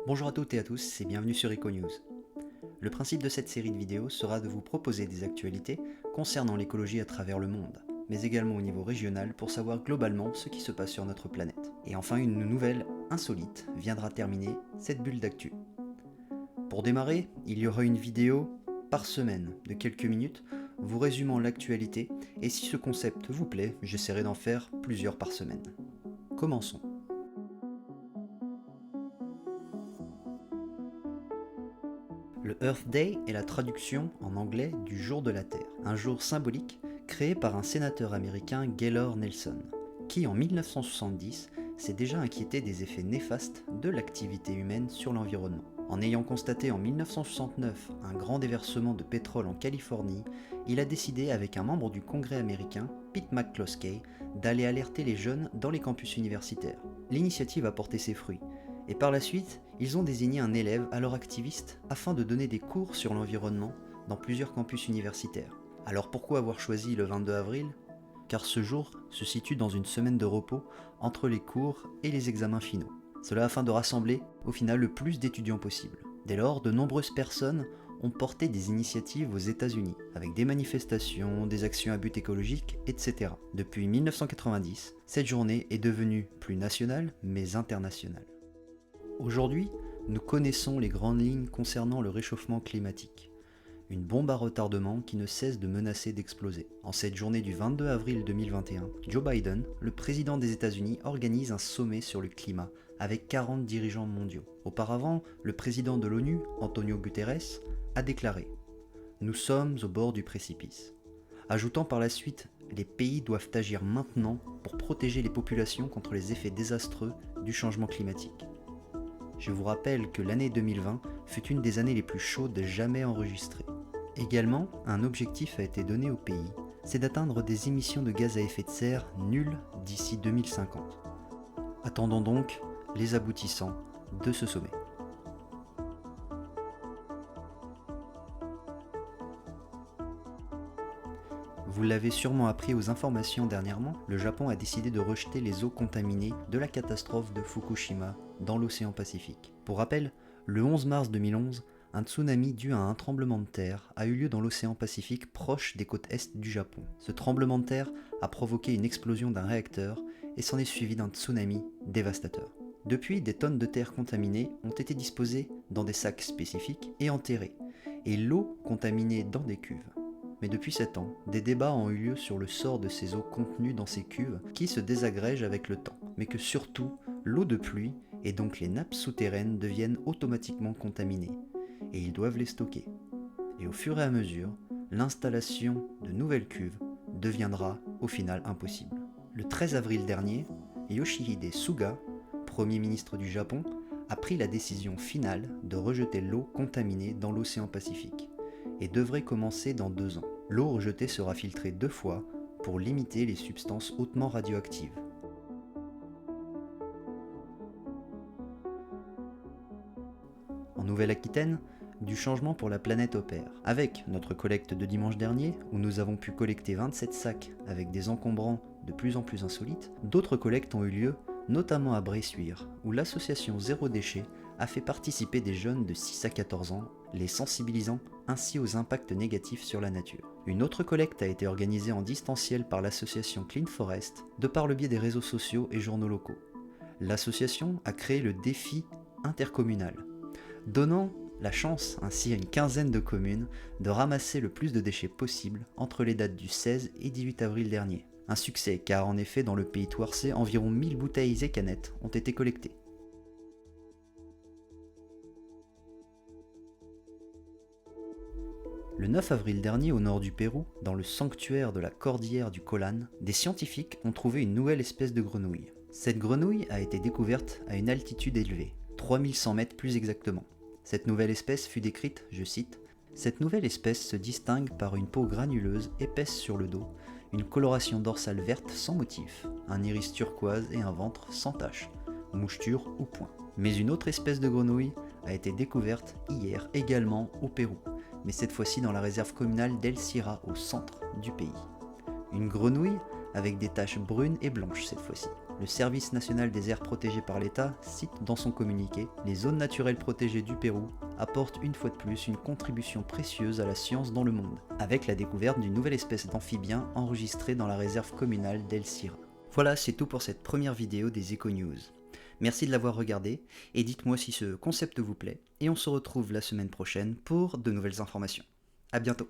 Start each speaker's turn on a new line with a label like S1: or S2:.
S1: Bonjour à toutes et à tous et bienvenue sur EcoNews. Le principe de cette série de vidéos sera de vous proposer des actualités concernant l'écologie à travers le monde, mais également au niveau régional pour savoir globalement ce qui se passe sur notre planète. Et enfin, une nouvelle insolite viendra terminer cette bulle d'actu. Pour démarrer, il y aura une vidéo par semaine de quelques minutes vous résumant l'actualité, et si ce concept vous plaît, j'essaierai d'en faire plusieurs par semaine. Commençons. Le Earth Day est la traduction en anglais du jour de la Terre, un jour symbolique créé par un sénateur américain Gaylord Nelson, qui en 1970 s'est déjà inquiété des effets néfastes de l'activité humaine sur l'environnement. En ayant constaté en 1969 un grand déversement de pétrole en Californie, il a décidé avec un membre du Congrès américain, Pete McCloskey, d'aller alerter les jeunes dans les campus universitaires. L'initiative a porté ses fruits, et par la suite, ils ont désigné un élève alors activiste afin de donner des cours sur l'environnement dans plusieurs campus universitaires. Alors pourquoi avoir choisi le 22 avril ? Car ce jour se situe dans une semaine de repos entre les cours et les examens finaux. Cela afin de rassembler au final le plus d'étudiants possible. Dès lors, de nombreuses personnes ont porté des initiatives aux États-Unis, avec des manifestations, des actions à but écologique, etc. Depuis 1990, cette journée est devenue plus nationale mais internationale. Aujourd'hui, nous connaissons les grandes lignes concernant le réchauffement climatique. Une bombe à retardement qui ne cesse de menacer d'exploser. En cette journée du 22 avril 2021, Joe Biden, le président des États-Unis, organise un sommet sur le climat avec 40 dirigeants mondiaux. Auparavant, le président de l'ONU, Antonio Guterres, a déclaré « Nous sommes au bord du précipice », ajoutant par la suite « Les pays doivent agir maintenant pour protéger les populations contre les effets désastreux du changement climatique ». Je vous rappelle que l'année 2020 fut une des années les plus chaudes jamais enregistrées. Également, un objectif a été donné au pays, c'est d'atteindre des émissions de gaz à effet de serre nulles d'ici 2050. Attendons donc les aboutissants de ce sommet. Vous l'avez sûrement appris aux informations dernièrement, le Japon a décidé de rejeter les eaux contaminées de la catastrophe de Fukushima dans l'océan Pacifique. Pour rappel, le 11 mars 2011, un tsunami dû à un tremblement de terre a eu lieu dans l'océan Pacifique proche des côtes est du Japon. Ce tremblement de terre a provoqué une explosion d'un réacteur et s'en est suivi d'un tsunami dévastateur. Depuis, des tonnes de terre contaminée ont été disposées dans des sacs spécifiques et enterrées, et l'eau contaminée dans des cuves. Mais depuis 7 ans, des débats ont eu lieu sur le sort de ces eaux contenues dans ces cuves qui se désagrègent avec le temps, mais que surtout, l'eau de pluie et donc les nappes souterraines deviennent automatiquement contaminées, et ils doivent les stocker. Et au fur et à mesure, l'installation de nouvelles cuves deviendra au final impossible. Le 13 avril dernier, Yoshihide Suga, Premier ministre du Japon, a pris la décision finale de rejeter l'eau contaminée dans l'océan Pacifique, et devrait commencer dans 2 ans. L'eau rejetée sera filtrée 2 fois pour limiter les substances hautement radioactives. En Nouvelle-Aquitaine, du changement pour la planète opère. Avec notre collecte de dimanche dernier, où nous avons pu collecter 27 sacs avec des encombrants de plus en plus insolites, d'autres collectes ont eu lieu, notamment à Bressuire, où l'association Zéro Déchet a fait participer des jeunes de 6 à 14 ans, les sensibilisant ainsi aux impacts négatifs sur la nature. Une autre collecte a été organisée en distanciel par l'association Clean Forest, de par le biais des réseaux sociaux et journaux locaux. L'association a créé le défi intercommunal, donnant la chance ainsi à une quinzaine de communes de ramasser le plus de déchets possible entre les dates du 16 et 18 avril dernier. Un succès car en effet dans le pays Touarçais, environ 1000 bouteilles et canettes ont été collectées. Le 9 avril dernier, au nord du Pérou, dans le sanctuaire de la cordillère du Colán, des scientifiques ont trouvé une nouvelle espèce de grenouille. Cette grenouille a été découverte à une altitude élevée, 3100 mètres plus exactement. Cette nouvelle espèce fut décrite, je cite, « Cette nouvelle espèce se distingue par une peau granuleuse épaisse sur le dos, une coloration dorsale verte sans motif, un iris turquoise et un ventre sans tache, moucheture ou point. » Mais une autre espèce de grenouille a été découverte hier également au Pérou, mais cette fois-ci dans la réserve communale d'El Sira au centre du pays. Une grenouille avec des taches brunes et blanches cette fois-ci. Le Service national des aires protégées par l'État cite dans son communiqué « Les zones naturelles protégées du Pérou apportent une fois de plus une contribution précieuse à la science dans le monde, avec la découverte d'une nouvelle espèce d'amphibien enregistrée dans la réserve communale d'El Sira ». Voilà, c'est tout pour cette première vidéo des Eco-News. Merci de l'avoir regardé, et dites-moi si ce concept vous plaît, et on se retrouve la semaine prochaine pour de nouvelles informations. A bientôt.